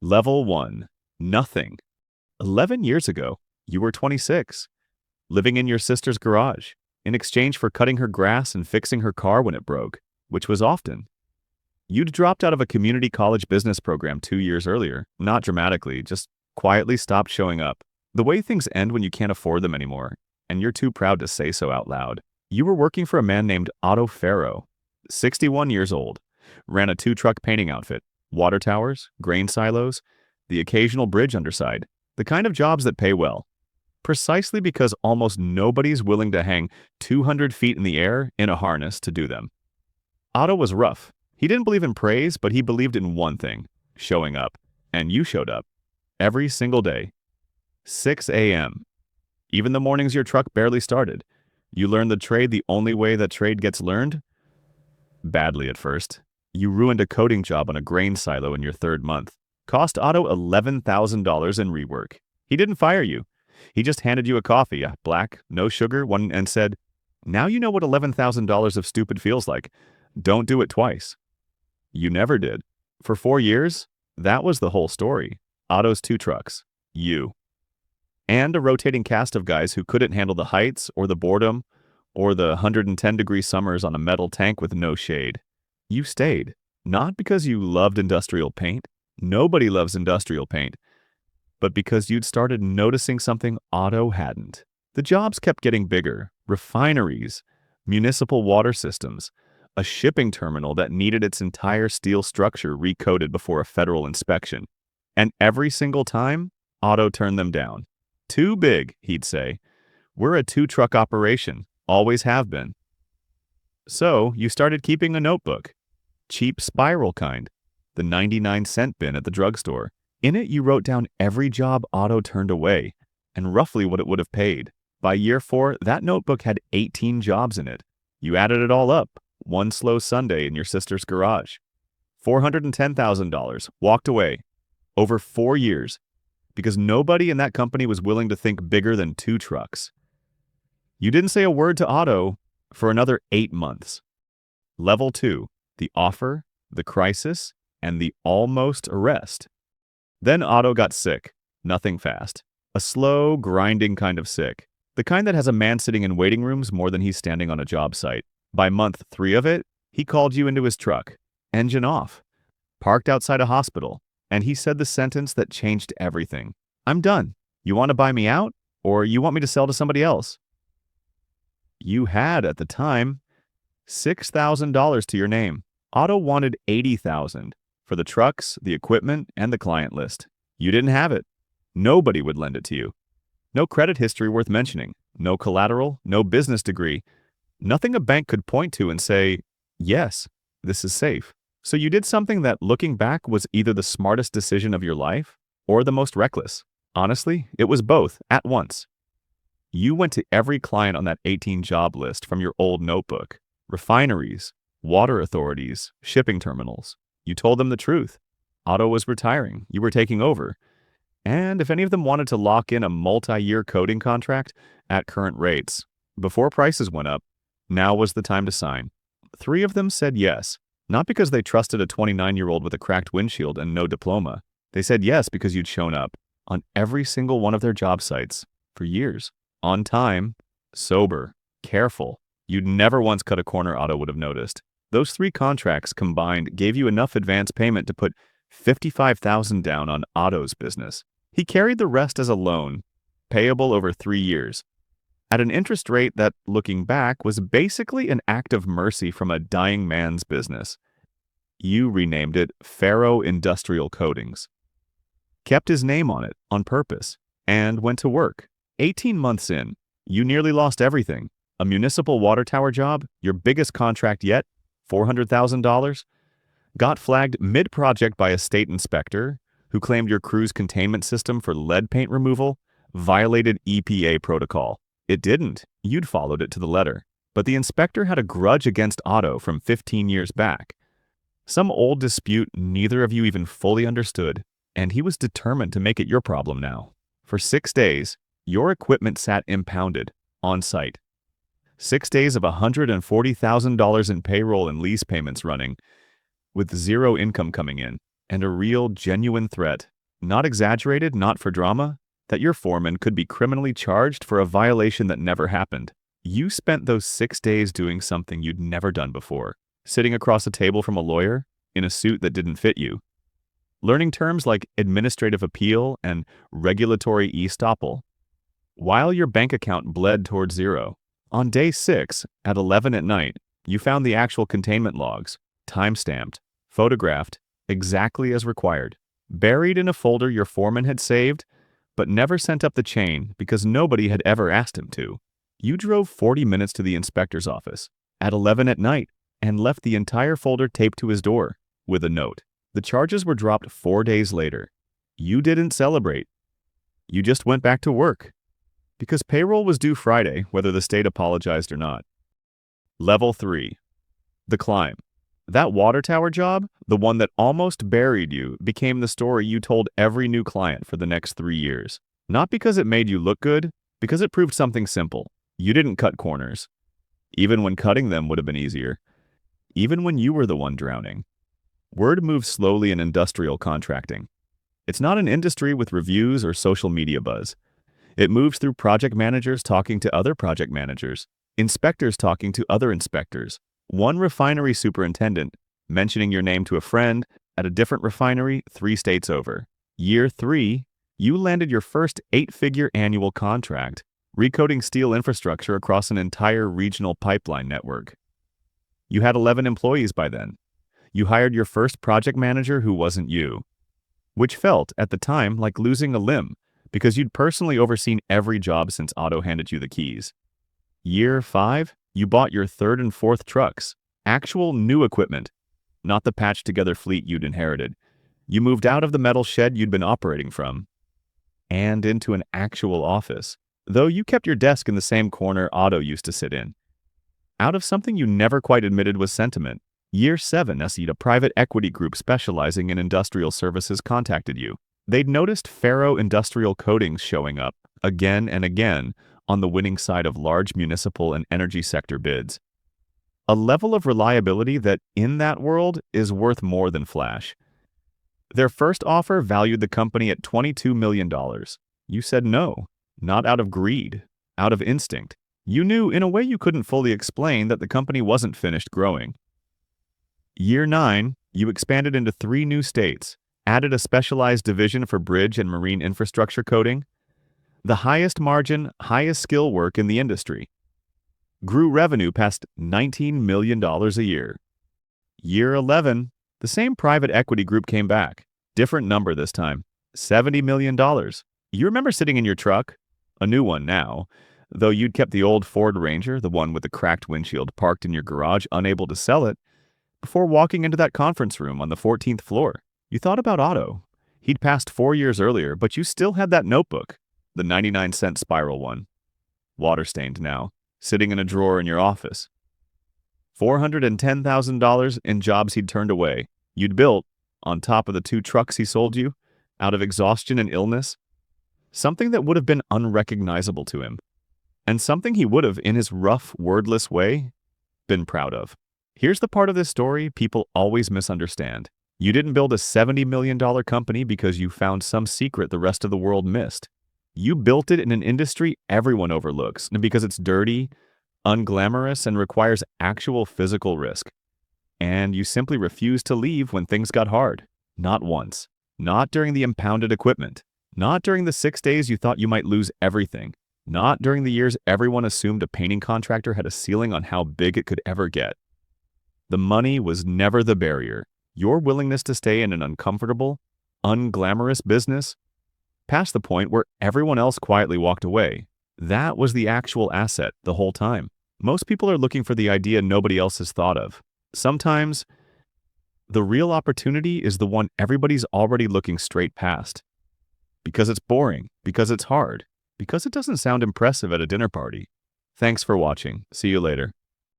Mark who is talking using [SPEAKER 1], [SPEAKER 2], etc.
[SPEAKER 1] Level 1. Nothing. 11 years ago, you were 26, living in your sister's garage, in exchange for cutting her grass and fixing her car when it broke, which was often. You'd dropped out of a community college business program 2 years earlier, not dramatically, just quietly stopped showing up. The way things end when you can't afford them anymore, and you're too proud to say so out loud. You were working for a man named Otto Farrow, 61 years old, ran a two-truck painting outfit, water towers, grain silos, the occasional bridge underside, the kind of jobs that pay well. Precisely because almost nobody's willing to hang 200 feet in the air in a harness to do them. Otto was rough. He didn't believe in praise, but he believed in one thing, showing up. And you showed up. Every single day. 6 a.m. Even the mornings your truck barely started. You learned the trade the only way that trade gets learned? Badly at first. You ruined a coating job on a grain silo in your third month. Cost Otto $11,000 in rework. He didn't fire you. He just handed you a coffee, a black, no sugar one, and said, "Now you know what $11,000 of stupid feels like. Don't do it twice." You never did. For 4 years, that was the whole story. Otto's two trucks. You. And a rotating cast of guys who couldn't handle the heights or the boredom or the 110-degree summers on a metal tank with no shade. You stayed. Not because you loved industrial paint. Nobody loves industrial paint. But because you'd started noticing something Otto hadn't. The jobs kept getting bigger. Refineries, municipal water systems, a shipping terminal that needed its entire steel structure recoated before a federal inspection. And every single time, Otto turned them down. Too big, he'd say. We're a two-truck operation, always have been. So you started keeping a notebook. Cheap spiral kind, the 99-cent bin at the drugstore. In it, you wrote down every job Otto turned away, and roughly what it would have paid. By year 4, that notebook had 18 jobs in it. You added it all up, one slow Sunday in your sister's garage. $410,000, walked away. Over 4 years, because nobody in that company was willing to think bigger than 2 trucks. You didn't say a word to Otto for another 8 months. Level 2, the offer, the crisis, and the almost arrest. Then Otto got sick. Nothing fast. A slow, grinding kind of sick. The kind that has a man sitting in waiting rooms more than he's standing on a job site. By month 3 of it, he called you into his truck. Engine off. Parked outside a hospital. And he said the sentence that changed everything. "I'm done. You want to buy me out? Or you want me to sell to somebody else?" You had, at the time, $6,000 to your name. Otto wanted $80,000 for the trucks, the equipment, and the client list. You didn't have it. Nobody would lend it to you. No credit history worth mentioning. No collateral, no business degree. Nothing a bank could point to and say, "Yes, this is safe." So you did something that, looking back, was either the smartest decision of your life or the most reckless. Honestly, it was both at once. You went to every client on that 18-job list from your old notebook. Refineries, water authorities, shipping terminals. You told them the truth. Otto was retiring. You were taking over. And if any of them wanted to lock in a multi-year coding contract at current rates, before prices went up, now was the time to sign. 3 of them said yes. Not because they trusted a 29-year-old with a cracked windshield and no diploma. They said yes because you'd shown up on every single one of their job sites for years. On time, sober, careful. You'd never once cut a corner Otto would have noticed. Those 3 contracts combined gave you enough advance payment to put $55,000 down on Otto's business. He carried the rest as a loan, payable over 3 years, at an interest rate that, looking back, was basically an act of mercy from a dying man's business. You renamed it Farrow Industrial Coatings, kept his name on it on purpose, and went to work. 18 months in, you nearly lost everything. A municipal water tower job, your biggest contract yet, $400,000, got flagged mid-project by a state inspector who claimed your crew's containment system for lead paint removal violated EPA protocol. It didn't. You'd followed it to the letter. But the inspector had a grudge against Otto from 15 years back. Some old dispute neither of you even fully understood, and he was determined to make it your problem now. For 6 days, your equipment sat impounded, on site. 6 days of $140,000 in payroll and lease payments running, with zero income coming in. and a real, genuine threat, not exaggerated, not for drama, that your foreman could be criminally charged for a violation that never happened. You spent those 6 days doing something you'd never done before, sitting across a table from a lawyer in a suit that didn't fit you, learning terms like administrative appeal and regulatory estoppel, while your bank account bled toward zero. On day 6, at 11 at night, you found the actual containment logs, time-stamped, photographed, exactly as required, buried in a folder your foreman had saved, but never sent up the chain because nobody had ever asked him to. You drove 40 minutes to the inspector's office at 11 at night and left the entire folder taped to his door with a note. The charges were dropped 4 days later. You didn't celebrate. You just went back to work because payroll was due Friday, whether the state apologized or not. Level 3. The climb. That water tower job, the one that almost buried you, became the story you told every new client for the next 3 years. Not because it made you look good, because it proved something simple. You didn't cut corners, even when cutting them would have been easier, even when you were the one drowning. Word moves slowly in industrial contracting. It's not an industry with reviews or social media buzz. It moves through project managers talking to other project managers, inspectors talking to other inspectors, one refinery superintendent mentioning your name to a friend at a different refinery 3 states over. Year 3, you landed your first 8-figure annual contract, recoding steel infrastructure across an entire regional pipeline network. You had 11 employees by then. You hired your first project manager who wasn't you, which felt, at the time, like losing a limb because you'd personally overseen every job since Otto handed you the keys. Year 5, you bought your 3rd and 4th trucks, actual new equipment, not the patched-together fleet you'd inherited. You moved out of the metal shed you'd been operating from and into an actual office, though you kept your desk in the same corner Otto used to sit in. Out of something you never quite admitted was sentiment, Year 7, a private equity group specializing in industrial services contacted you. They'd noticed Ferro Industrial Coatings showing up again and again on the winning side of large municipal and energy sector bids. A level of reliability that, in that world, is worth more than flash. Their first offer valued the company at $22 million. You said no, not out of greed, out of instinct. You knew, in a way you couldn't fully explain, that the company wasn't finished growing. Year 9, you expanded into 3 new states, added a specialized division for bridge and marine infrastructure coating, the highest margin, highest skill work in the industry. Grew revenue past $19 million a year. Year 11, the same private equity group came back. Different number this time, $70 million. You remember sitting in your truck, a new one now, though you'd kept the old Ford Ranger, the one with the cracked windshield, parked in your garage, unable to sell it, before walking into that conference room on the 14th floor. You thought about Otto. He'd passed 4 years earlier, but you still had that notebook, the 99-cent spiral one, water-stained now, sitting in a drawer in your office. $410,000 in jobs he'd turned away. You'd built, on top of the 2 trucks he sold you, out of exhaustion and illness, something that would have been unrecognizable to him, and something he would have, in his rough, wordless way, been proud of. Here's the part of this story people always misunderstand. You didn't build a $70 million company because you found some secret the rest of the world missed. You built it in an industry everyone overlooks because it's dirty, unglamorous, and requires actual physical risk. And you simply refused to leave when things got hard. Not once. Not during the impounded equipment. Not during the 6 days you thought you might lose everything. Not during the years everyone assumed a painting contractor had a ceiling on how big it could ever get. The money was never the barrier. Your willingness to stay in an uncomfortable, unglamorous business, past the point where everyone else quietly walked away, that was the actual asset the whole time. Most people are looking for the idea nobody else has thought of. Sometimes, the real opportunity is the one everybody's already looking straight past. Because it's boring, because it's hard, because it doesn't sound impressive at a dinner party. Thanks for watching. See you later.